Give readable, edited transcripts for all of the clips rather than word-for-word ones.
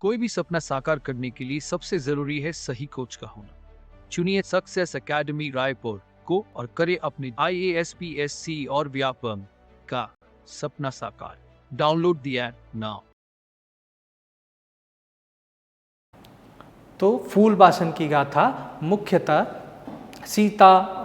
कोई भी सपना साकार करने के लिए सबसे जरूरी है सही कोच का होना। चुनिए सक्सेस एकेडमी रायपुर को और करें अपने IAS PSC और व्यापम का सपना साकार। Download the app now. तो फूलवासन की गाथा मुख्यतः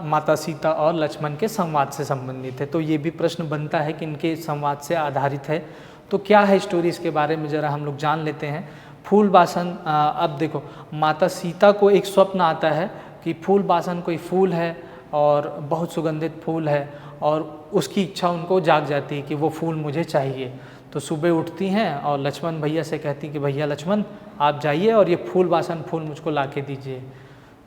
माता सीता और लक्ष्मण के संवाद से संबंधित है। तो ये भी प्रश्न बनता है कि इनके संवाद से आधारित है। तो क्या है स्टोरी, इसके बारे में ज़रा हम लोग जान लेते हैं। फूलवासन, अब देखो, माता सीता को एक स्वप्न आता है कि फूलवासन कोई फूल है और बहुत सुगंधित फूल है, और उसकी इच्छा उनको जाग जाती है कि वो फूल मुझे चाहिए। तो सुबह उठती हैं और लक्ष्मण भैया से कहती कि भैया लक्ष्मण, आप जाइए और ये फूलवासन फूल मुझको ला के दीजिए।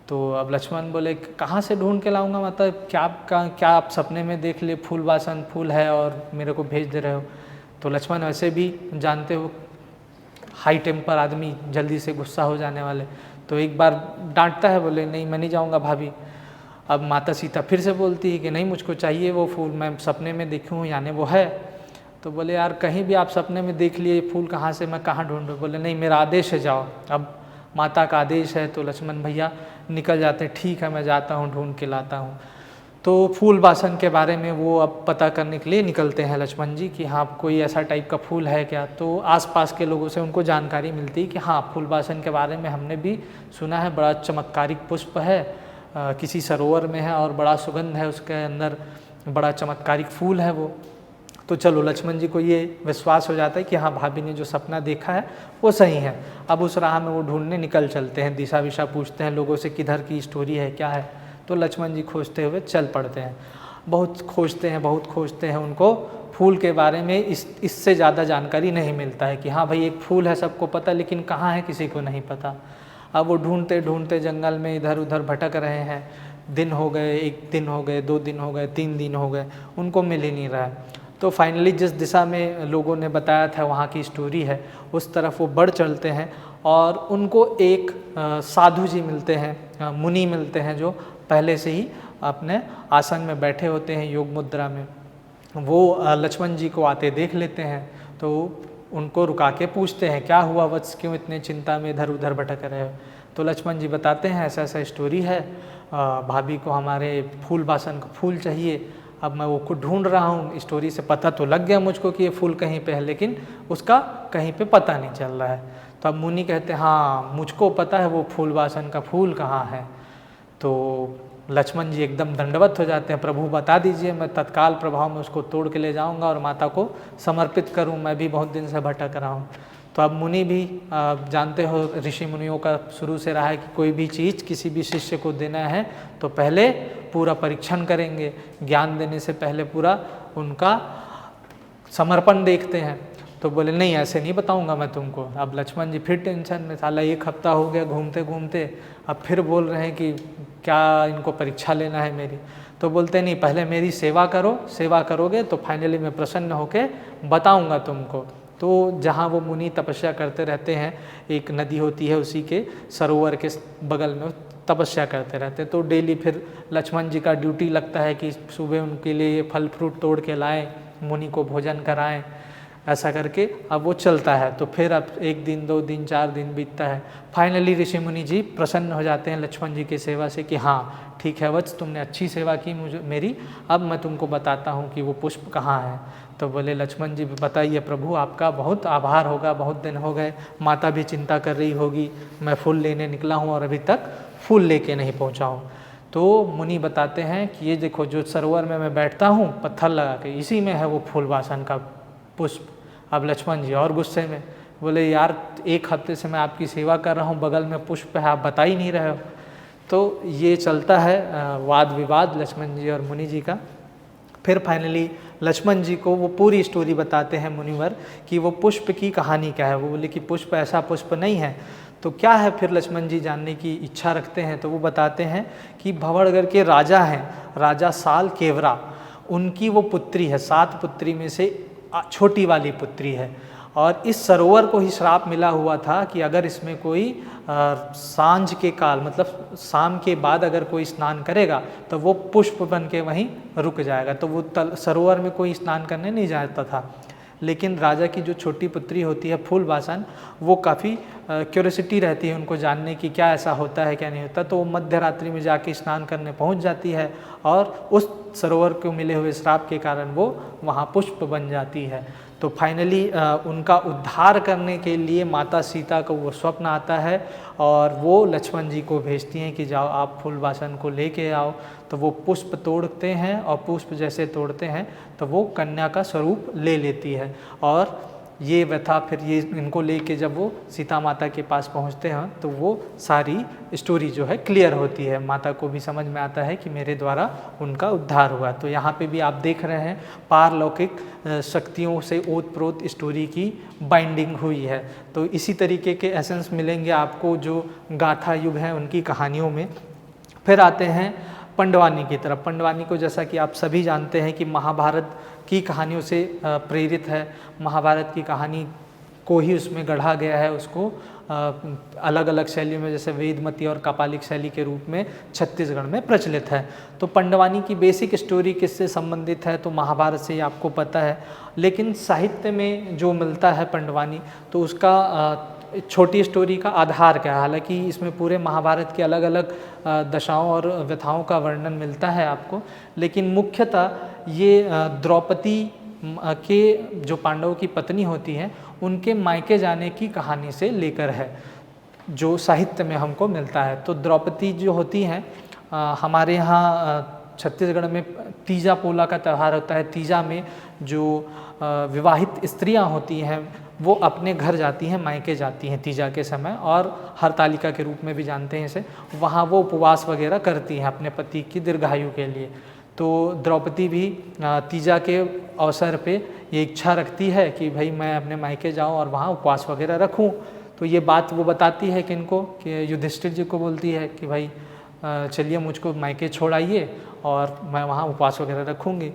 तो अब लक्ष्मण बोले कहाँ से ढूंढ के लाऊंगा, मतलब क्या आप सपने में देख लिए फूलवासन फूल है और मेरे को भेज दे रहे हो। तो लक्ष्मण वैसे भी जानते हो हाई टेम्पर आदमी, जल्दी से गुस्सा हो जाने वाले, तो एक बार डांटता है, बोले नहीं मैं नहीं जाऊँगा भाभी। अब माता सीता फिर से बोलती है कि नहीं मुझको चाहिए वो फूल, मैं सपने में देखी हूँ यानी वो है। तो बोले यार कहीं भी आप सपने में देख लिए फूल, कहाँ से मैं कहाँ ढूंढूं। बोले नहीं मेरा आदेश है जाओ। अब माता का आदेश है तो लक्ष्मण भैया निकल जाते हैं, ठीक है मैं जाता हूँ ढूंढ के लाता हूँ। तो फूलवासन के बारे में वो अब पता करने के लिए निकलते हैं लक्ष्मण जी कि हाँ कोई ऐसा टाइप का फूल है क्या। तो आसपास के लोगों से उनको जानकारी मिलती है कि हाँ फूलवासन के बारे में हमने भी सुना है, बड़ा चमत्कारिक पुष्प है, किसी सरोवर में है और बड़ा सुगंध है उसके अंदर, बड़ा चमत्कारिक फूल है वो। तो चलो लक्ष्मण जी को ये विश्वास हो जाता है कि हाँ भाभी ने जो सपना देखा है वो सही है। अब उस राह में वो ढूंढने निकल चलते हैं, दिशा विशा पूछते हैं लोगों से किधर की स्टोरी है क्या है। तो लक्ष्मण जी खोजते हुए चल पड़ते हैं। बहुत खोजते हैं, उनको फूल के बारे में इससे ज़्यादा जानकारी नहीं मिलता है कि हाँ भाई एक फूल है सबको पता, लेकिन कहाँ है किसी को नहीं पता। अब वो ढूंढते ढूंढते जंगल में इधर उधर भटक रहे हैं। दिन हो गए, 1 दिन हो गए, 2 दिन हो गए, 3 दिन हो गए, उनको मिल ही नहीं रहा है। तो फाइनली जिस दिशा में लोगों ने बताया था वहाँ की स्टोरी है उस तरफ वो बढ़ चलते हैं और उनको एक साधु जी मिलते हैं, मुनि मिलते हैं जो पहले से ही अपने आसन में बैठे होते हैं योग मुद्रा में। वो लक्ष्मण जी को आते देख लेते हैं तो उनको रुका के पूछते हैं क्या हुआ वत्स, क्यों इतने चिंता में इधर उधर भटक रहे हो। तो लक्ष्मण जी बताते हैं ऐसा ऐसा स्टोरी है, भाभी को हमारे फूलवासन का फूल चाहिए, अब मैं वो खुद ढूंढ रहा हूँ। स्टोरी से पता तो लग गया मुझको कि ये फूल कहीं पे है, लेकिन उसका कहीं पे पता नहीं चल रहा है। तो अब मुनि कहते हैं हाँ मुझको पता है वो फूलवासन का फूल कहाँ है। तो लक्ष्मण जी एकदम दंडवत हो जाते हैं, प्रभु बता दीजिए, मैं तत्काल प्रभाव में उसको तोड़ के ले जाऊँगा और माता को समर्पित करूँ, मैं भी बहुत दिन से भटक रहा हूँ। तो अब मुनि भी जानते हो ऋषि मुनियों का शुरू से रहा है कि कोई भी चीज़ किसी भी शिष्य को देना है तो पहले पूरा परीक्षण करेंगे, ज्ञान देने से पहले पूरा उनका समर्पण देखते हैं। तो बोले नहीं ऐसे नहीं बताऊंगा मैं तुमको। अब लक्ष्मण जी फिर टेंशन में, साला 1 हफ्ता हो गया घूमते घूमते, अब फिर बोल रहे हैं कि क्या इनको परीक्षा लेना है मेरी। तो बोलते नहीं पहले मेरी सेवा करो, सेवा करोगे तो फाइनली मैं प्रसन्न होके बताऊंगा तुमको। तो जहाँ वो मुनि तपस्या करते रहते हैं, एक नदी होती है उसी के सरोवर के बगल में तपस्या करते रहते हैं। तो डेली फिर लक्ष्मण जी का ड्यूटी लगता है कि सुबह उनके लिए फल फ्रूट तोड़ के लाएं, मुनि को भोजन कराएं, ऐसा करके अब वो चलता है। तो फिर अब 1 दिन 2 दिन 4 दिन बीतता है। फाइनली ऋषि मुनि जी प्रसन्न हो जाते हैं लक्ष्मण जी की सेवा से कि हाँ ठीक है वत्स, तुमने अच्छी सेवा की मुझे मेरी, अब मैं तुमको बताता हूँ कि वो पुष्प कहाँ है। तो बोले लक्ष्मण जी बताइए प्रभु, आपका बहुत आभार होगा, बहुत दिन हो गए, माता भी चिंता कर रही होगी, मैं फूल लेने निकला हूँ और अभी तक फूल लेके नहीं पहुँचा हूँ। तो मुनि बताते हैं कि ये देखो जो सरोवर में मैं बैठता हूँ पत्थर लगा के, इसी में है वो फूलवासन का पुष्प। अब लक्ष्मण जी और गुस्से में बोले यार 1 हफ्ते से मैं आपकी सेवा कर रहा हूँ, बगल में पुष्प है, आप बता ही नहीं रहे हो। तो ये चलता है वाद विवाद लक्ष्मण जी और मुनि जी का। फिर फाइनली लक्ष्मण जी को वो पूरी स्टोरी बताते हैं मुनिवर कि वो पुष्प की कहानी क्या है। वो बोले कि पुष्प ऐसा पुष्प नहीं है। तो क्या है फिर लक्ष्मण जी जानने की इच्छा रखते हैं। तो वो बताते हैं कि भंवरगढ़ के राजा हैं, राजा साल केवरा, उनकी वो पुत्री है, 7 पुत्री में से छोटी वाली पुत्री है। और इस सरोवर को ही श्राप मिला हुआ था कि अगर इसमें कोई सांझ के काल मतलब शाम के बाद अगर कोई स्नान करेगा तो वो पुष्प बन के वहीं रुक जाएगा। तो वो सरोवर में कोई स्नान करने नहीं जाता था। लेकिन राजा की जो छोटी पुत्री होती है फूलबासन, वो काफ़ी क्यूरियोसिटी रहती है उनको जानने की क्या ऐसा होता है क्या नहीं होता, तो वो मध्य रात्रि में जाके स्नान करने पहुंच जाती है और उस सरोवर को मिले हुए श्राप के कारण वो वहाँ पुष्प बन जाती है। तो फाइनली उनका उद्धार करने के लिए माता सीता को वो स्वप्न आता है और वो लक्ष्मण जी को भेजती हैं कि जाओ आप फूलबासन को लेके आओ। तो वो पुष्प तोड़ते हैं और पुष्प जैसे तोड़ते हैं तो वो कन्या का स्वरूप ले लेती है। और ये व्यथा फिर ये इनको लेके जब वो सीता माता के पास पहुंचते हैं तो वो सारी स्टोरी जो है क्लियर होती है, माता को भी समझ में आता है कि मेरे द्वारा उनका उद्धार हुआ। तो यहाँ पे भी आप देख रहे हैं पारलौकिक शक्तियों से ओतप्रोत स्टोरी की बाइंडिंग हुई है। तो इसी तरीके के एसेंस मिलेंगे आपको जो गाथा युग हैं उनकी कहानियों में। फिर आते हैं पंडवानी की तरफ। पंडवानी को जैसा कि आप सभी जानते हैं कि महाभारत की कहानियों से प्रेरित है, महाभारत की कहानी को ही उसमें गढ़ा गया है, उसको अलग अलग शैलियों में जैसे वेदमती और कापालिक शैली के रूप में छत्तीसगढ़ में प्रचलित है। तो पंडवानी की बेसिक स्टोरी किससे संबंधित है तो महाभारत से ही आपको पता है, लेकिन साहित्य में जो मिलता है पंडवानी तो उसका छोटी स्टोरी का आधार क्या है। हालांकि इसमें पूरे महाभारत के अलग अलग दशाओं और व्यथाओं का वर्णन मिलता है आपको, लेकिन मुख्यतः ये द्रौपदी के जो पांडवों की पत्नी होती हैं उनके मायके जाने की कहानी से लेकर है जो साहित्य में हमको मिलता है। तो द्रौपदी जो होती हैं हमारे यहाँ छत्तीसगढ़ में तीजा पोला का त्यौहार होता है। तीजा में जो विवाहित स्त्रियां होती हैं वो अपने घर जाती हैं, मायके जाती हैं तीजा के समय, और हरतालिका के रूप में भी जानते हैं इसे। वहाँ वो उपवास वगैरह करती हैं अपने पति की दीर्घायु के लिए। तो द्रौपदी भी तीजा के अवसर पे ये इच्छा रखती है कि भाई मैं अपने मायके जाऊँ और वहाँ उपवास वगैरह रखूँ। तो ये बात वो बताती है किनको कि युधिष्ठिर जी को बोलती है कि भाई चलिए मुझको मायके छोड़ आइए और मैं वहाँ उपवास वगैरह रखूँगी।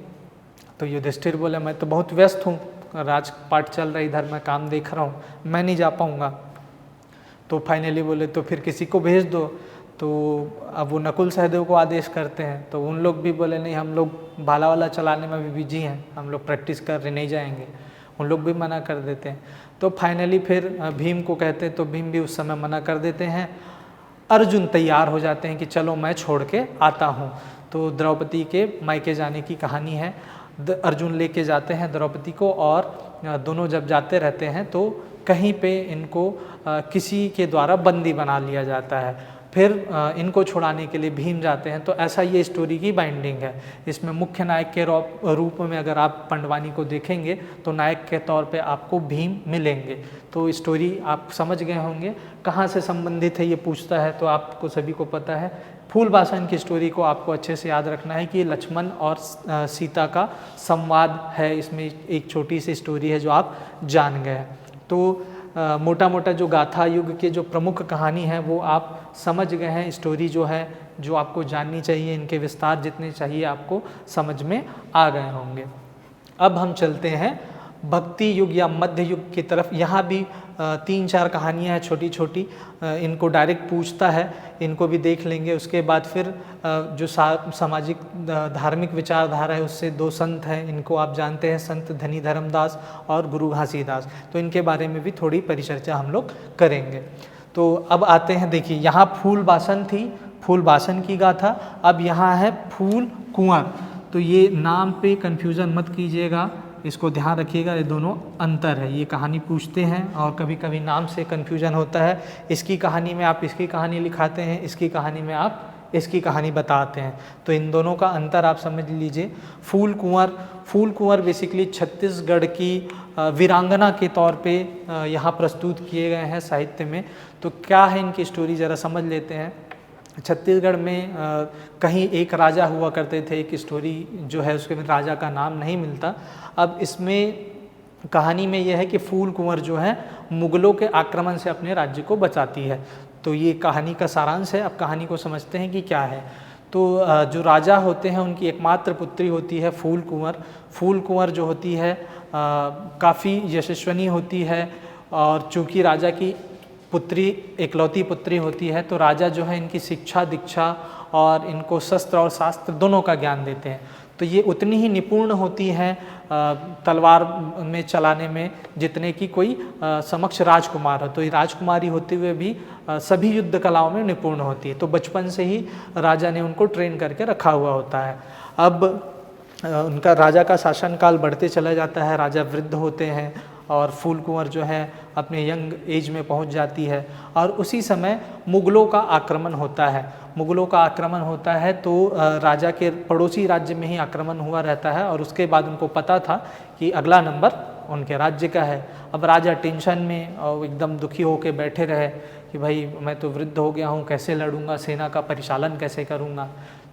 तो युधिष्ठिर बोले मैं तो बहुत व्यस्त हूँ, राजपाट चल रहा है इधर, मैं काम देख रहा हूँ, मैं नहीं जा पाऊँगा। तो फाइनली बोले तो फिर किसी को भेज दो। तो अब वो नकुल सहदेव को आदेश करते हैं। तो उन लोग भी बोले नहीं, हम लोग भाला वाला चलाने में भी बिजी हैं, हम लोग प्रैक्टिस कर रहे नहीं जाएंगे। उन लोग भी मना कर देते हैं। तो फाइनली फिर भीम को कहते हैं तो भीम भी उस समय मना कर देते हैं। अर्जुन तैयार हो जाते हैं कि चलो मैं छोड़ के आता हूँ। तो द्रौपदी के मायके जाने की कहानी है। अर्जुन लेके जाते हैं द्रौपदी को और दोनों जब जाते रहते हैं तो कहीं पे इनको किसी के द्वारा बंदी बना लिया जाता है। फिर इनको छुड़ाने के लिए भीम जाते हैं। तो ऐसा ये स्टोरी की बाइंडिंग है। इसमें मुख्य नायक के रूप में अगर आप पंडवानी को देखेंगे तो नायक के तौर पे आपको भीम मिलेंगे। तो स्टोरी आप समझ गए होंगे कहाँ से संबंधित है, ये पूछता है तो आपको सभी को पता है। फूलबासन की स्टोरी को आपको अच्छे से याद रखना है कि लक्ष्मण और सीता का संवाद है। इसमें एक छोटी सी स्टोरी है जो आप जान गए। तो मोटा मोटा जो गाथा युग के जो प्रमुख कहानी है वो आप समझ गए हैं। स्टोरी जो है जो आपको जाननी चाहिए, इनके विस्तार जितने चाहिए आपको समझ में आ गए होंगे। अब हम चलते हैं भक्ति युग या मध्य युग की तरफ। यहाँ भी 3-4 कहानियाँ हैं छोटी छोटी, इनको डायरेक्ट पूछता है, इनको भी देख लेंगे। उसके बाद फिर जो सामाजिक धार्मिक विचारधारा है उससे 2 संत हैं, इनको आप जानते हैं, संत धनी धर्मदास और गुरु घासीदास। तो इनके बारे में भी थोड़ी परिचर्चा हम लोग करेंगे। तो अब आते हैं, देखिए यहाँ फूलबासन थी, फूलबासन की गाथा। अब यहाँ है फूल कुंवर। तो ये नाम पे कन्फ्यूज़न मत कीजिएगा, इसको ध्यान रखिएगा, ये दोनों अंतर है। ये कहानी पूछते हैं और कभी कभी नाम से कन्फ्यूजन होता है। इसकी कहानी में आप इसकी कहानी लिखाते हैं, इसकी कहानी में आप इसकी कहानी बताते हैं। तो इन दोनों का अंतर आप समझ लीजिए। फूल कुंवर बेसिकली छत्तीसगढ़ की वीरांगना के तौर पे यहाँ प्रस्तुत किए गए हैं साहित्य में। तो क्या है इनकी स्टोरी ज़रा समझ लेते हैं। छत्तीसगढ़ में कहीं एक राजा हुआ करते थे, एक स्टोरी जो है उसके में राजा का नाम नहीं मिलता। अब इसमें कहानी में यह है कि फूल कुंवर जो है मुगलों के आक्रमण से अपने राज्य को बचाती है। तो ये कहानी का सारांश है। अब कहानी को समझते हैं कि क्या है। तो जो राजा होते हैं उनकी एकमात्र पुत्री होती है फूल कुंवर। फूल कुंवर जो होती है काफ़ी यशस्विनी होती है, और चूँकि राजा की पुत्री एकलौती पुत्री होती है तो राजा जो है इनकी शिक्षा दीक्षा और इनको शस्त्र और शास्त्र दोनों का ज्ञान देते हैं। तो ये उतनी ही निपुण होती हैं तलवार में चलाने में जितने की कोई समक्ष राजकुमार हो। तो ये राजकुमारी होते हुए भी सभी युद्ध कलाओं में निपुण होती है। तो बचपन से ही राजा ने उनको ट्रेन करके रखा हुआ होता है। अब उनका राजा का शासनकाल बढ़ते चला जाता है, राजा वृद्ध होते हैं और फूल कुंवर जो है अपने यंग एज में पहुंच जाती है। और उसी समय मुग़लों का आक्रमण होता है। मुग़लों का आक्रमण होता है तो राजा के पड़ोसी राज्य में ही आक्रमण हुआ रहता है और उसके बाद उनको पता था कि अगला नंबर उनके राज्य का है। अब राजा टेंशन में और एकदम दुखी होकर बैठे रहे कि भाई मैं तो वृद्ध हो गया हूँ, कैसे लड़ूंगा, सेना का परिचालन कैसे करूँगा।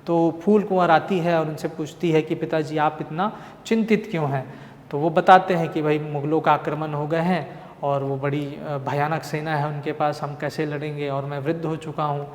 तो फूल कुंवर आती है और उनसे पूछती है कि पिताजी आप इतना चिंतित क्यों हैं। तो वो बताते हैं कि भाई मुग़लों का आक्रमण हो गए हैं और वो बड़ी भयानक सेना है उनके पास, हम कैसे लड़ेंगे और मैं वृद्ध हो चुका हूँ।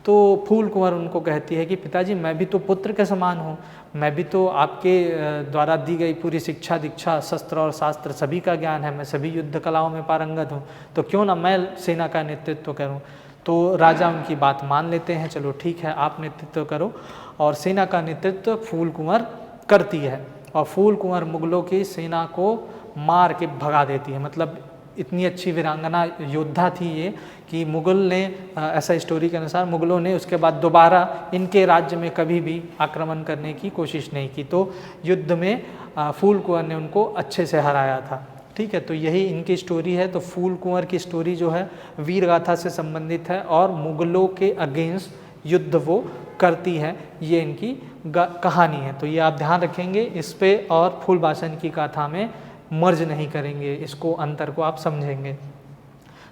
तो फूल कुंवर उनको कहती है कि पिताजी मैं भी तो पुत्र के समान हूँ, मैं भी तो आपके द्वारा दी गई पूरी शिक्षा दीक्षा शस्त्र और शास्त्र सभी का ज्ञान है, मैं सभी युद्ध कलाओं में पारंगत हूँ, तो क्यों ना मैं सेना का नेतृत्व करूँ। तो राजा उनकी बात मान लेते हैं, चलो ठीक है आप नेतृत्व करो। और सेना का नेतृत्व फूल कुंवर करती है और फूल कुंवर मुग़लों की सेना को मार के भगा देती है। मतलब इतनी अच्छी वीरांगना योद्धा थी ये कि मुग़ल ने ऐसा स्टोरी के अनुसार मुग़लों ने उसके बाद दोबारा इनके राज्य में कभी भी आक्रमण करने की कोशिश नहीं की। तो युद्ध में फूल कुंवर ने उनको अच्छे से हराया था। ठीक है, तो यही इनकी स्टोरी है। तो फूल कुंवर की स्टोरी जो है वीर गाथा से संबंधित है और मुग़लों के अगेंस्ट युद्ध वो करती है, ये इनकी कहानी है। तो ये आप ध्यान रखेंगे इस पे, और फूलबासन की गाथा में मर्ज नहीं करेंगे, इसको अंतर को आप समझेंगे।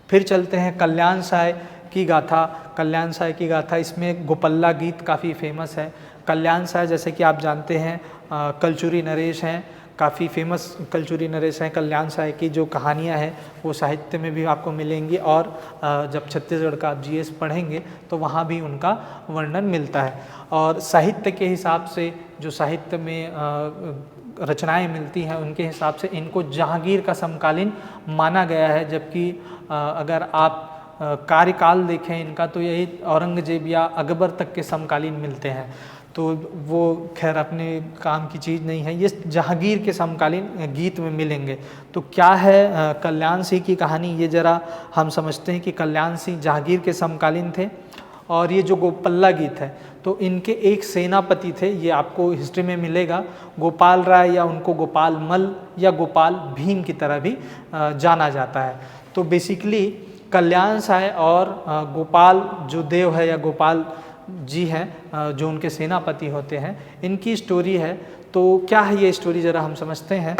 फिर चलते हैं कल्याण साय की गाथा। कल्याण साय की गाथा, इसमें गोपल्ला गीत काफ़ी फेमस है। कल्याण साय जैसे कि आप जानते हैं कलचुरी नरेश हैं, काफ़ी फेमस कलचुरी नरेश हैं। कल्याण साय की जो कहानियाँ हैं वो साहित्य में भी आपको मिलेंगी और जब छत्तीसगढ़ का आप जीएस पढ़ेंगे तो वहाँ भी उनका वर्णन मिलता है। और साहित्य के हिसाब से जो साहित्य में रचनाएं मिलती हैं उनके हिसाब से इनको जहांगीर का समकालीन माना गया है, जबकि अगर आप कार्यकाल देखें इनका तो यही औरंगजेब या अकबर तक के समकालीन मिलते हैं। तो वो खैर अपने काम की चीज़ नहीं है, ये जहांगीर के समकालीन गीत में मिलेंगे। तो क्या है कल्याण सिंह की कहानी, ये ज़रा हम समझते हैं कि कल्याण सिंह जहांगीर के समकालीन थे। और ये जो गोपल्ला गीत है तो इनके एक सेनापति थे, ये आपको हिस्ट्री में मिलेगा, गोपाल राय या उनको गोपाल मल या गोपाल भीम की तरह भी जाना जाता है। तो बेसिकली कल्याण साय और गोपाल जो देव है या गोपाल जी हैं जो उनके सेनापति होते हैं, इनकी स्टोरी है। तो क्या है ये स्टोरी, ज़रा हम समझते हैं।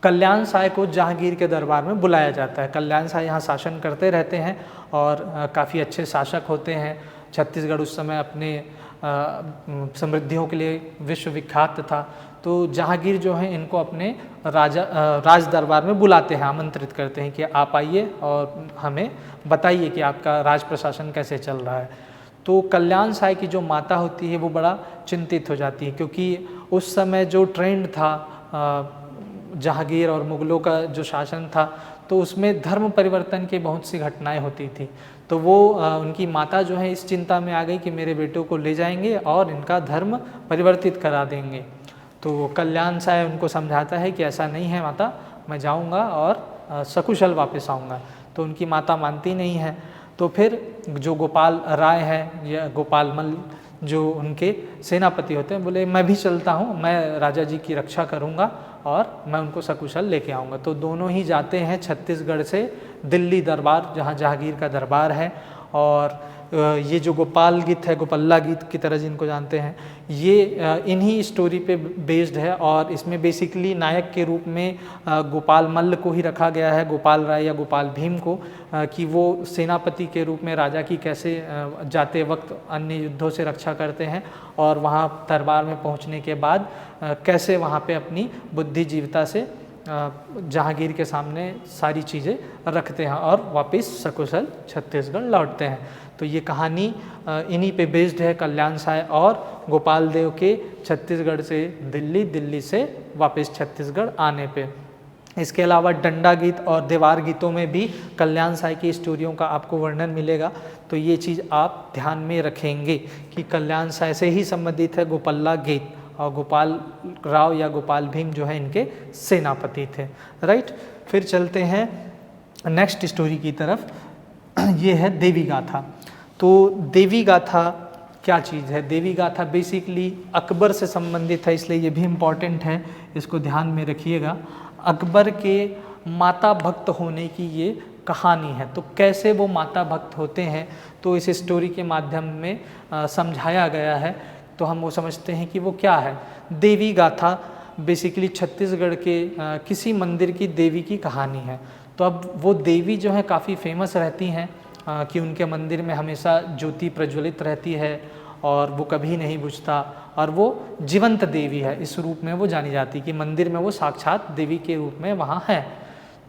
कल्याण साय को जहांगीर के दरबार में बुलाया जाता है। कल्याण साय यहाँ शासन करते रहते हैं और काफ़ी अच्छे शासक होते हैं। छत्तीसगढ़ उस समय अपने समृद्धियों के लिए विश्व विख्यात था। तो जहांगीर जो है इनको अपने राज दरबार में बुलाते हैं, आमंत्रित करते हैं कि आप आइए और हमें बताइए कि आपका राज प्रशासन कैसे चल रहा है। तो कल्याण साय की जो माता होती है वो बड़ा चिंतित हो जाती है, क्योंकि उस समय जो ट्रेंड था जहांगीर और मुग़लों का जो शासन था तो उसमें धर्म परिवर्तन की बहुत सी घटनाएं होती थी। तो वो उनकी माता जो है इस चिंता में आ गई कि मेरे बेटों को ले जाएंगे और इनका धर्म परिवर्तित करा देंगे। तो कल्याण साय उनको समझाता है कि ऐसा नहीं है माता, मैं जाऊंगा और सकुशल वापस आऊँगा। तो उनकी माता मानती नहीं है। तो फिर जो गोपाल राय हैं या गोपाल मल जो उनके सेनापति होते हैं, बोले मैं भी चलता हूँ, मैं राजा जी की रक्षा करूँगा और मैं उनको सकुशल लेके आऊँगा। तो दोनों ही जाते हैं छत्तीसगढ़ से दिल्ली दरबार, जहाँ जहांगीर का दरबार है। और ये जो गोपाल गीत है, गोपल्ला गीत की तरह जिनको जानते हैं, ये इन्हीं स्टोरी पे बेस्ड है। और इसमें बेसिकली नायक के रूप में गोपाल मल्ल को ही रखा गया है, गोपाल राय या गोपाल भीम को, कि वो सेनापति के रूप में राजा की कैसे जाते वक्त अन्य युद्धों से रक्षा करते हैं और वहाँ दरबार में पहुँचने के बाद कैसे वहाँ पे अपनी बुद्धिजीविता से जहांगीर के सामने सारी चीज़ें रखते हैं और वापस सकुशल छत्तीसगढ़ लौटते हैं। तो ये कहानी इन्हीं पे बेस्ड है, कल्याण साय और गोपाल देव के छत्तीसगढ़ से दिल्ली, दिल्ली से वापस छत्तीसगढ़ आने पे। इसके अलावा डंडा गीत और देवार गीतों में भी कल्याण साय की स्टोरियों का आपको वर्णन मिलेगा। तो ये चीज़ आप ध्यान में रखेंगे कि कल्याण साय से ही संबंधित है गोपल्ला गीत और गोपाल राव या गोपाल भीम जो है इनके सेनापति थे। राइट, फिर चलते हैं नेक्स्ट स्टोरी की तरफ। ये है देवी गाथा। तो देवी गाथा क्या चीज़ है? देवी गाथा बेसिकली अकबर से संबंधित है, इसलिए ये भी इम्पॉर्टेंट है, इसको ध्यान में रखिएगा। अकबर के माता भक्त होने की ये कहानी है। तो कैसे वो माता भक्त होते हैं तो इस स्टोरी के माध्यम में समझाया गया है। तो हम वो समझते हैं कि वो क्या है। देवी गाथा बेसिकली छत्तीसगढ़ के किसी मंदिर की देवी की कहानी है। तो अब वो देवी जो है काफ़ी फेमस रहती हैं कि उनके मंदिर में हमेशा ज्योति प्रज्वलित रहती है और वो कभी नहीं बुझता, और वो जीवंत देवी है, इस रूप में वो जानी जाती है कि मंदिर में वो साक्षात देवी के रूप में वहाँ है।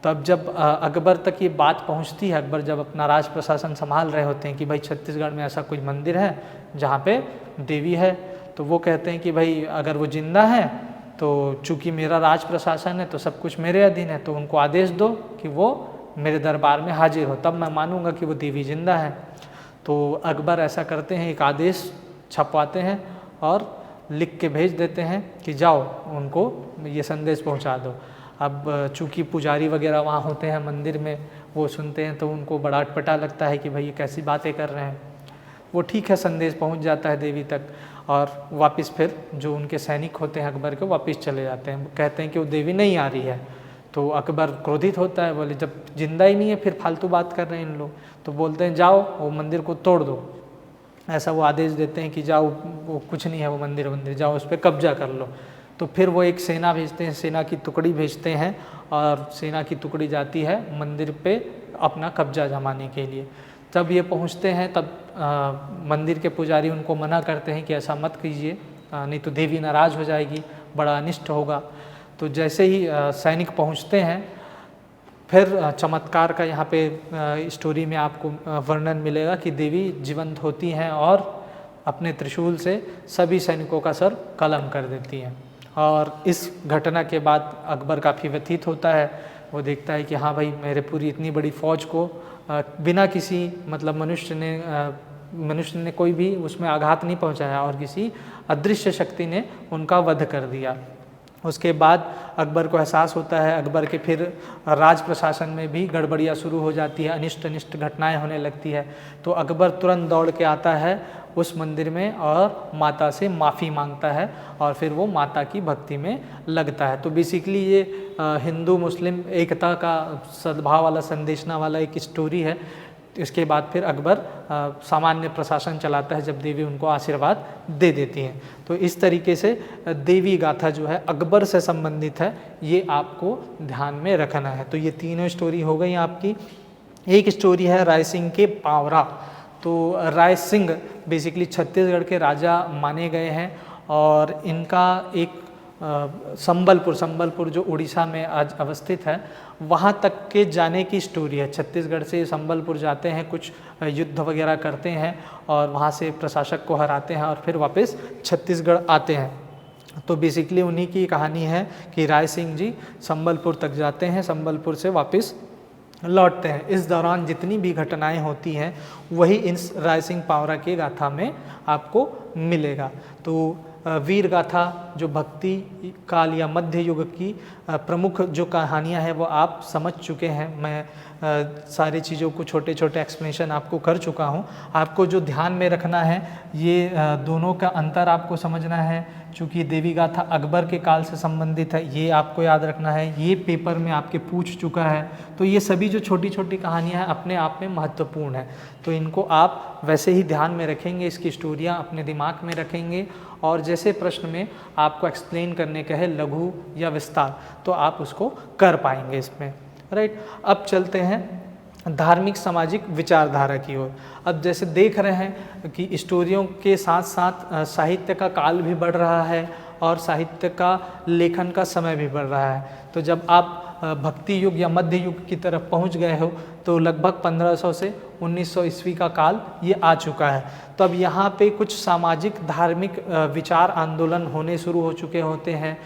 तो अब जब अकबर तक ये बात पहुँचती है, अकबर जब अपना राज प्रशासन संभाल रहे होते हैं कि भाई छत्तीसगढ़ में ऐसा कोई मंदिर है जहाँ पे देवी है, तो वो कहते हैं कि भाई अगर वो जिंदा है तो चूँकि मेरा राज प्रशासन है तो सब कुछ मेरे अधीन है, तो उनको आदेश दो कि वो मेरे दरबार में हाजिर हो, तब मैं मानूंगा कि वो देवी जिंदा है। तो अकबर ऐसा करते हैं, एक आदेश छपवाते हैं और लिख के भेज देते हैं कि जाओ उनको ये संदेश पहुंचा दो। अब चूँकि पुजारी वगैरह वहाँ होते हैं मंदिर में, वो सुनते हैं तो उनको बड़ा अटपटा लगता है कि भाई ये कैसी बातें कर रहे हैं। वो ठीक है, संदेश पहुंच जाता है देवी तक और वापस फिर जो उनके सैनिक होते हैं अकबर के वापस चले जाते हैं। कहते हैं कि वो देवी नहीं आ रही है। तो अकबर क्रोधित होता है, बोले जब जिंदा ही नहीं है फिर फालतू बात कर रहे हैं इन लोग। तो बोलते हैं जाओ वो मंदिर को तोड़ दो, ऐसा वो आदेश देते हैं कि जाओ, वो कुछ नहीं है वो मंदिर जाओ उस पर कब्जा कर लो। तो फिर वो एक सेना भेजते हैं, सेना की टुकड़ी भेजते हैं और सेना की टुकड़ी जाती है मंदिर पे अपना कब्जा जमाने के लिए। जब ये पहुंचते हैं तब मंदिर के पुजारी उनको मना करते हैं कि ऐसा मत कीजिए, नहीं तो देवी नाराज़ हो जाएगी, बड़ा अनिष्ट होगा। तो जैसे ही सैनिक पहुंचते हैं, फिर चमत्कार का यहाँ पे स्टोरी में आपको वर्णन मिलेगा कि देवी जीवंत होती हैं और अपने त्रिशूल से सभी सैनिकों का सर कलम कर देती हैं। और इस घटना के बाद अकबर काफ़ी व्यथित होता है। वो देखता है कि हाँ भाई, मेरे पूरी इतनी बड़ी फ़ौज को बिना किसी मतलब मनुष्य ने कोई भी उसमें आघात नहीं पहुंचाया और किसी अदृश्य शक्ति ने उनका वध कर दिया। उसके बाद अकबर को एहसास होता है, अकबर के फिर राज प्रशासन में भी गड़बड़ियाँ शुरू हो जाती है, अनिष्ट घटनाएं होने लगती है। तो अकबर तुरंत दौड़ के आता है उस मंदिर में और माता से माफ़ी मांगता है और फिर वो माता की भक्ति में लगता है। तो बेसिकली ये हिंदू मुस्लिम एकता का सद्भाव वाला संदेशना वाला एक स्टोरी है। इसके बाद फिर अकबर सामान्य प्रशासन चलाता है जब देवी उनको आशीर्वाद दे देती हैं। तो इस तरीके से देवी गाथा जो है अकबर से संबंधित है, ये आपको ध्यान में रखना है। तो ये तीनों स्टोरी हो गई आपकी। एक स्टोरी है राय सिंह के पावरा। तो राय सिंह बेसिकली छत्तीसगढ़ के राजा माने गए हैं और इनका एक संबलपुर जो उड़ीसा में आज अवस्थित है, वहाँ तक के जाने की स्टोरी है। छत्तीसगढ़ से संबलपुर जाते हैं, कुछ युद्ध वगैरह करते हैं और वहाँ से प्रशासक को हराते हैं और फिर वापस छत्तीसगढ़ आते हैं। तो बेसिकली उन्हीं की कहानी है कि राय सिंह जी संबलपुर तक जाते हैं, संबलपुर से वापस लौटते हैं। इस दौरान जितनी भी घटनाएं होती हैं वही इस राय सिंह पावरा की गाथा में आपको मिलेगा। तो वीर गाथा जो भक्ति काल या मध्य युग की प्रमुख जो कहानियां हैं वो आप समझ चुके हैं। मैं सारी चीज़ों को छोटे छोटे एक्सप्लेनेशन आपको कर चुका हूं। आपको जो ध्यान में रखना है ये दोनों का अंतर आपको समझना है। चूँकि देवी गाथा अकबर के काल से संबंधित है, ये आपको याद रखना है। ये पेपर में आपके पूछ चुका है। तो ये सभी जो छोटी छोटी कहानियाँ हैं अपने आप में महत्वपूर्ण है, तो इनको आप वैसे ही ध्यान में रखेंगे, इसकी स्टोरियाँ अपने दिमाग में रखेंगे और जैसे प्रश्न में आपको एक्सप्लेन करने का है लघु या विस्तार, तो आप उसको कर पाएंगे इसमें। राइट, अब चलते हैं धार्मिक सामाजिक विचारधारा की ओर। अब जैसे देख रहे हैं कि स्टोरियों के साथ साथ साहित्य का काल भी बढ़ रहा है और साहित्य का लेखन का समय भी बढ़ रहा है। तो जब आप भक्ति युग या मध्य युग की तरफ पहुंच गए हो तो लगभग 1500 से 1900 ईस्वी का काल ये आ चुका है। तो अब यहाँ पे कुछ सामाजिक धार्मिक विचार आंदोलन होने शुरू हो चुके होते हैं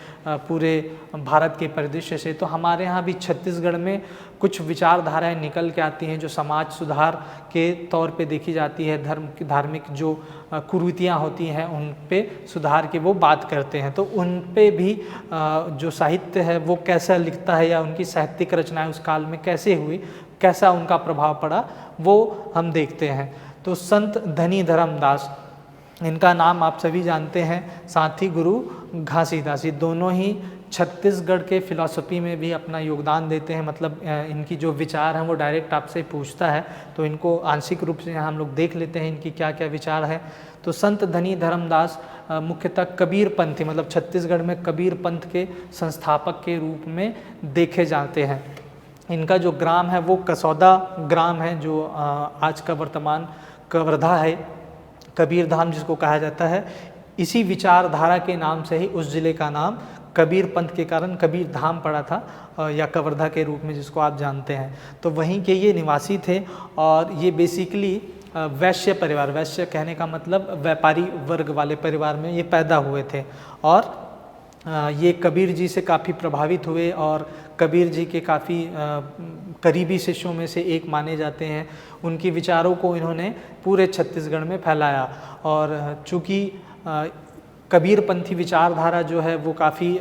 पूरे भारत के परिदृश्य से। तो हमारे यहाँ भी छत्तीसगढ़ में कुछ विचारधाराएं निकल के आती हैं जो समाज सुधार के तौर पे देखी जाती है, धार्मिक जो कुरीतियाँ होती हैं उन पे सुधार की वो बात करते हैं। तो उन पे भी जो साहित्य है वो कैसा लिखता है या उनकी साहित्यिक रचनाएं उस काल में कैसे हुई, कैसा उनका प्रभाव पड़ा, वो हम देखते हैं। तो संत धनी धर्मदास, इनका नाम आप सभी जानते हैं, साथ ही गुरु घासीदास, ये दोनों ही छत्तीसगढ़ के फिलॉसफी में भी अपना योगदान देते हैं। मतलब इनकी जो विचार हैं वो डायरेक्ट आपसे पूछता है, तो इनको आंशिक रूप से यहाँ हम लोग देख लेते हैं इनकी क्या क्या विचार है। तो संत धनी धर्मदास मुख्यतः कबीर पंथी, मतलब छत्तीसगढ़ में कबीर पंथ के संस्थापक के रूप में देखे जाते हैं। इनका जो ग्राम है वो कसौदा ग्राम है, जो आज का वर्तमान कवर्धा है, कबीर धाम जिसको कहा जाता है। इसी विचारधारा के नाम से ही उस जिले का नाम कबीर पंथ के कारण कबीर धाम पड़ा था, या कवर्धा के रूप में जिसको आप जानते हैं। तो वहीं के ये निवासी थे और ये बेसिकली वैश्य परिवार, वैश्य कहने का मतलब व्यापारी वर्ग वाले परिवार में ये पैदा हुए थे। और ये कबीर जी से काफ़ी प्रभावित हुए और कबीर जी के काफ़ी करीबी शिष्यों में से एक माने जाते हैं। उनकी विचारों को इन्होंने पूरे छत्तीसगढ़ में फैलाया। और चूँकि कबीरपंथी विचारधारा जो है वो काफ़ी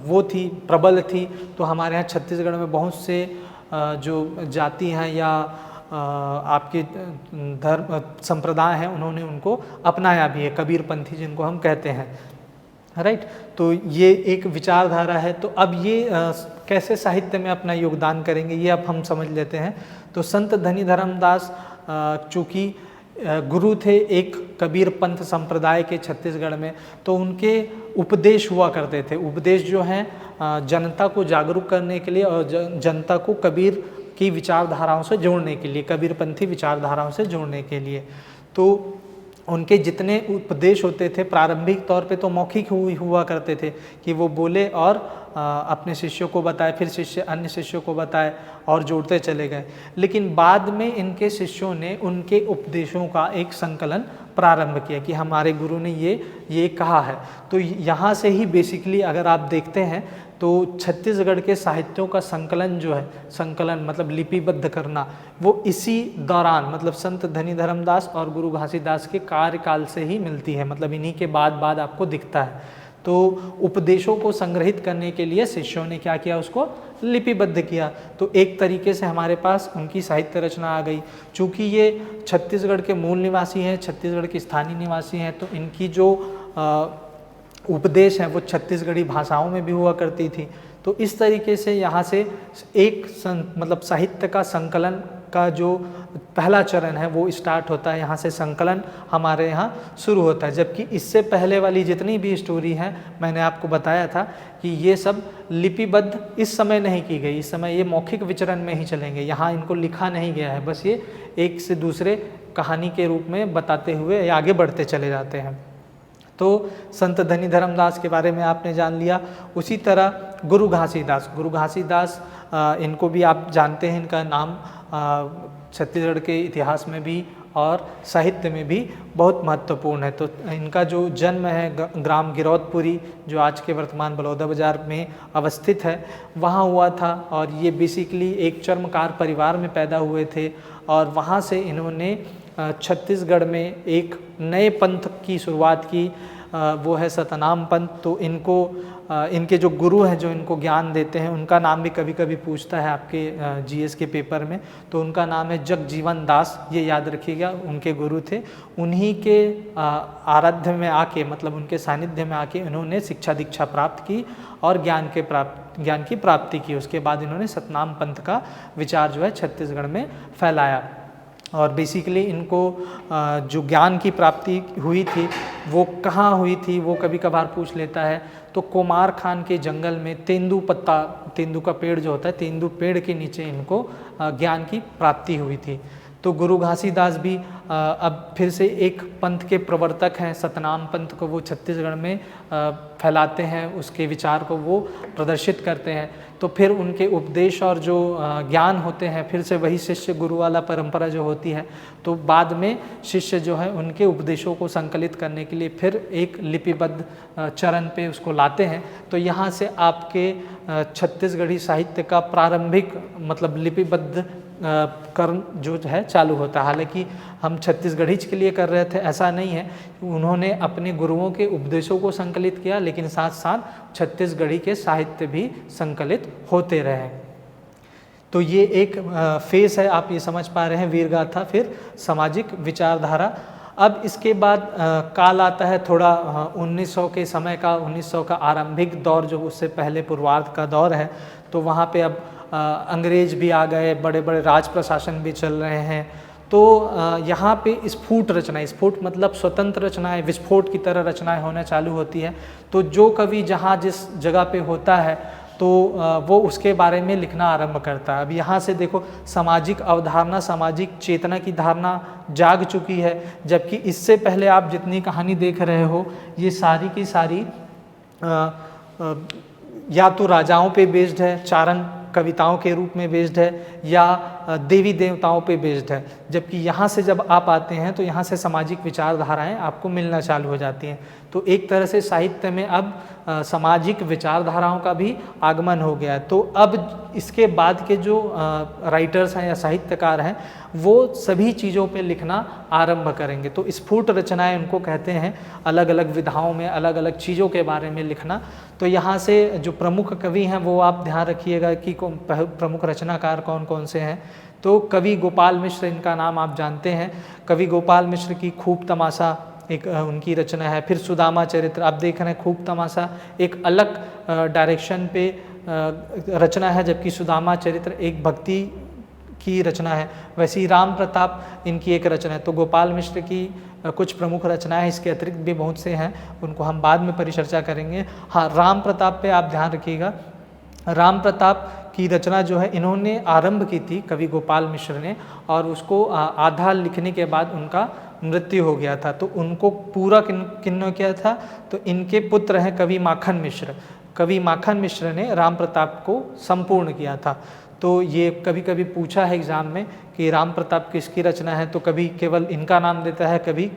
वो थी, प्रबल थी, तो हमारे यहाँ छत्तीसगढ़ में बहुत से जो जाति हैं या आपके धर्म संप्रदाय हैं उन्होंने उनको अपनाया भी है, कबीरपंथी जिनको हम कहते हैं, राइट। तो ये एक विचारधारा है। तो अब ये कैसे साहित्य में अपना योगदान करेंगे ये अब हम समझ लेते हैं। तो संत धनी धर्मदास चूँकि गुरु थे एक कबीर पंथ संप्रदाय के छत्तीसगढ़ में, तो उनके उपदेश हुआ करते थे। उपदेश जो हैं जनता को जागरूक करने के लिए और जनता को कबीर की विचारधाराओं से जोड़ने के लिए, कबीरपंथी विचारधाराओं से जोड़ने के लिए। तो उनके जितने उपदेश होते थे प्रारंभिक तौर पे तो मौखिक हुआ करते थे कि वो बोले और अपने शिष्यों को बताए, फिर शिष्य अन्य शिष्यों को बताए और जोड़ते चले गए। लेकिन बाद में इनके शिष्यों ने उनके उपदेशों का एक संकलन प्रारंभ किया कि हमारे गुरु ने ये कहा है। तो यहाँ से ही बेसिकली अगर आप देखते हैं तो छत्तीसगढ़ के साहित्यों का संकलन जो है, संकलन मतलब लिपिबद्ध करना, वो इसी दौरान मतलब संत धनी धर्मदास और गुरु घासीदास के कार्यकाल से ही मिलती है। मतलब इन्हीं के बाद आपको दिखता है। तो उपदेशों को संग्रहित करने के लिए शिष्यों ने क्या किया, उसको लिपिबद्ध किया। तो एक तरीके से हमारे पास उनकी साहित्य रचना आ गई। चूँकि ये छत्तीसगढ़ के मूल निवासी हैं, छत्तीसगढ़ के स्थानीय निवासी हैं, तो इनकी जो उपदेश हैं वो छत्तीसगढ़ी भाषाओं में भी हुआ करती थी। तो इस तरीके से यहाँ से एक मतलब साहित्य का संकलन का जो पहला चरण है वो स्टार्ट होता है। यहाँ से संकलन हमारे यहाँ शुरू होता है। जबकि इससे पहले वाली जितनी भी स्टोरी हैं मैंने आपको बताया था कि ये सब लिपिबद्ध इस समय नहीं की गई, इस समय ये मौखिक विचरण में ही चलेंगे, यहाँ इनको लिखा नहीं गया है, बस ये एक से दूसरे कहानी के रूप में बताते हुए आगे बढ़ते चले जाते हैं। तो संत धनी धर्मदास के बारे में आपने जान लिया। उसी तरह गुरु घासीदास इनको भी आप जानते हैं, इनका नाम छत्तीसगढ़ के इतिहास में भी और साहित्य में भी बहुत महत्वपूर्ण है। तो इनका जो जन्म है ग्राम गिरौदपुरी जो आज के वर्तमान बलौदाबाजार में अवस्थित है वहाँ हुआ था। और ये बेसिकली एक चर्मकार परिवार में पैदा हुए थे और वहाँ से इन्होंने छत्तीसगढ़ में एक नए पंथ की शुरुआत की, वो है सतनाम पंथ। तो इनके जो गुरु हैं जो इनको ज्ञान देते हैं उनका नाम भी कभी कभी पूछता है आपके जीएस के पेपर में, तो उनका नाम है जगजीवन दास, ये याद रखिएगा, उनके गुरु थे। उन्हीं के आराध्य में आके मतलब उनके सानिध्य में आके इन्होंने शिक्षा दीक्षा प्राप्त की और ज्ञान की प्राप्ति की। उसके बाद इन्होंने सतनाम पंथ का विचार जो है छत्तीसगढ़ में फैलाया। और बेसिकली इनको जो ज्ञान की प्राप्ति हुई थी वो कहाँ हुई थी वो कभी कभार पूछ लेता है। तो कोमार खान के जंगल में तेंदू का पेड़ जो होता है, तेंदू पेड़ के नीचे इनको ज्ञान की प्राप्ति हुई थी। तो गुरु घासीदास भी अब फिर से एक पंथ के प्रवर्तक हैं, सतनाम पंथ को वो छत्तीसगढ़ में फैलाते हैं, उसके विचार को वो प्रदर्शित करते हैं। तो फिर उनके उपदेश और जो ज्ञान होते हैं, फिर से वही शिष्य गुरु वाला परंपरा जो होती है, तो बाद में शिष्य जो है उनके उपदेशों को संकलित करने के लिए फिर एक लिपिबद्ध चरण पे उसको लाते हैं। तो यहाँ से आपके छत्तीसगढ़ी साहित्य का प्रारंभिक मतलब लिपिबद्ध कर्म जो है चालू होता है। हालांकि हम छत्तीसगढ़ी के लिए कर रहे थे ऐसा नहीं है, उन्होंने अपने गुरुओं के उपदेशों को संकलित किया, लेकिन साथ साथ छत्तीसगढ़ी के साहित्य भी संकलित होते रहे। तो ये एक फेस है, आप ये समझ पा रहे हैं, वीर गाथा फिर सामाजिक विचारधारा। अब इसके बाद काल आता है थोड़ा 1900 के समय का, 1900 का आरंभिक दौर जो उससे पहले पूर्वार्ध का दौर है। तो वहाँ पे अब अंग्रेज भी आ गए, बड़े बड़े राज प्रशासन भी चल रहे हैं। तो यहाँ पे स्फुट रचनाएं, स्फुट मतलब स्वतंत्र रचनाएं, विस्फोट की तरह रचनाएं होना चालू होती है। तो जो कवि जहाँ जिस जगह पे होता है तो वो उसके बारे में लिखना आरंभ करता है। अब यहाँ से देखो सामाजिक अवधारणा, सामाजिक चेतना की धारणा जाग चुकी है, जबकि इससे पहले आप जितनी कहानी देख रहे हो ये सारी की सारी या तो राजाओं पे बेस्ड है, चारण कविताओं के रूप में बेस्ड है, या देवी देवताओं पे बेस्ड है। जबकि यहाँ से जब आप आते हैं तो यहाँ से सामाजिक विचारधाराएं आपको मिलना चालू हो जाती हैं। तो एक तरह से साहित्य में अब सामाजिक विचारधाराओं का भी आगमन हो गया है। तो अब इसके बाद के जो राइटर्स हैं या साहित्यकार हैं वो सभी चीज़ों पे लिखना आरंभ करेंगे। तो स्फुट रचनाएं उनको कहते हैं, अलग अलग विधाओं में अलग अलग चीज़ों के बारे में लिखना। तो यहाँ से जो प्रमुख कवि हैं वो आप ध्यान रखिएगा कि प्रमुख रचनाकार कौन कौन से हैं। तो कवि गोपाल मिश्र, इनका नाम आप जानते हैं। कवि गोपाल मिश्र की खूब तमाशा एक उनकी रचना है। फिर सुदामा चरित्र, आप देख रहे हैं खूब तमाशा एक अलग डायरेक्शन पे रचना है, जबकि सुदामा चरित्र एक भक्ति की रचना है। वैसे ही राम प्रताप इनकी एक रचना है। तो गोपाल मिश्र की कुछ प्रमुख रचनाएं, इसके अतिरिक्त भी बहुत से हैं, उनको हम बाद में परिचर्चा करेंगे। हाँ, राम प्रताप पे आप ध्यान रखिएगा। राम प्रताप की रचना जो है इन्होंने आरंभ की थी कवि गोपाल मिश्र ने, और उसको आधा लिखने के बाद उनका मृत्यु हो गया था। तो उनको पूरा किन्होंने किया था, तो इनके पुत्र हैं कवि माखन मिश्र। कवि माखन मिश्र ने राम प्रताप को संपूर्ण किया था। तो ये कभी कभी पूछा है एग्जाम में कि राम प्रताप किसकी रचना है, तो कभी केवल इनका नाम देता है, कभी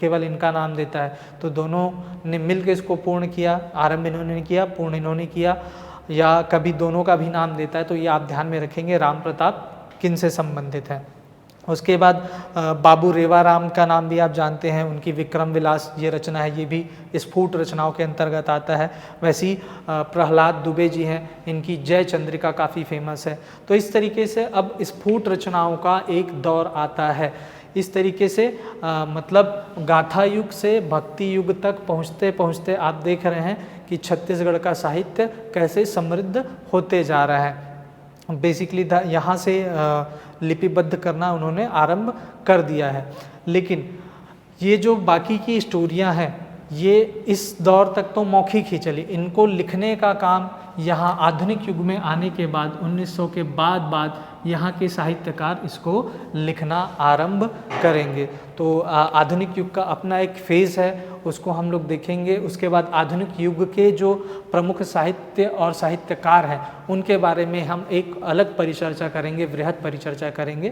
केवल इनका नाम देता है। तो दोनों ने मिलकर इसको पूर्ण किया, आरंभ इन्होंने किया, पूर्ण इन्होंने किया, या कभी दोनों का भी नाम देता है। तो ये आप ध्यान में रखेंगे राम प्रताप किन से संबंधित है। उसके बाद बाबू रेवाराम का नाम भी आप जानते हैं, उनकी विक्रम विलास ये रचना है, ये भी स्फुट रचनाओं के अंतर्गत आता है। वैसे ही प्रहलाद दुबे जी हैं, इनकी जय चंद्रिका काफ़ी फेमस है। तो इस तरीके से अब स्फुट रचनाओं का एक दौर आता है। इस तरीके से मतलब गाथा युग से भक्ति युग तक पहुँचते पहुँचते आप देख रहे हैं कि छत्तीसगढ़ का साहित्य कैसे समृद्ध होते जा रहा है। बेसिकली यहाँ से लिपिबद्ध करना उन्होंने आरंभ कर दिया है। लेकिन ये जो बाकी की स्टोरियाँ हैं ये इस दौर तक तो मौखिक ही चली, इनको लिखने का काम यहाँ आधुनिक युग में आने के बाद 1900 के बाद यहाँ के साहित्यकार इसको लिखना आरंभ करेंगे। तो आधुनिक युग का अपना एक फेज़ है, उसको हम लोग देखेंगे। उसके बाद आधुनिक युग के जो प्रमुख साहित्य और साहित्यकार हैं उनके बारे में हम एक अलग परिचर्चा करेंगे, वृहद परिचर्चा करेंगे।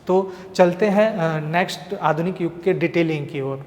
तो चलते हैं नेक्स्ट आधुनिक युग के डिटेलिंग की ओर।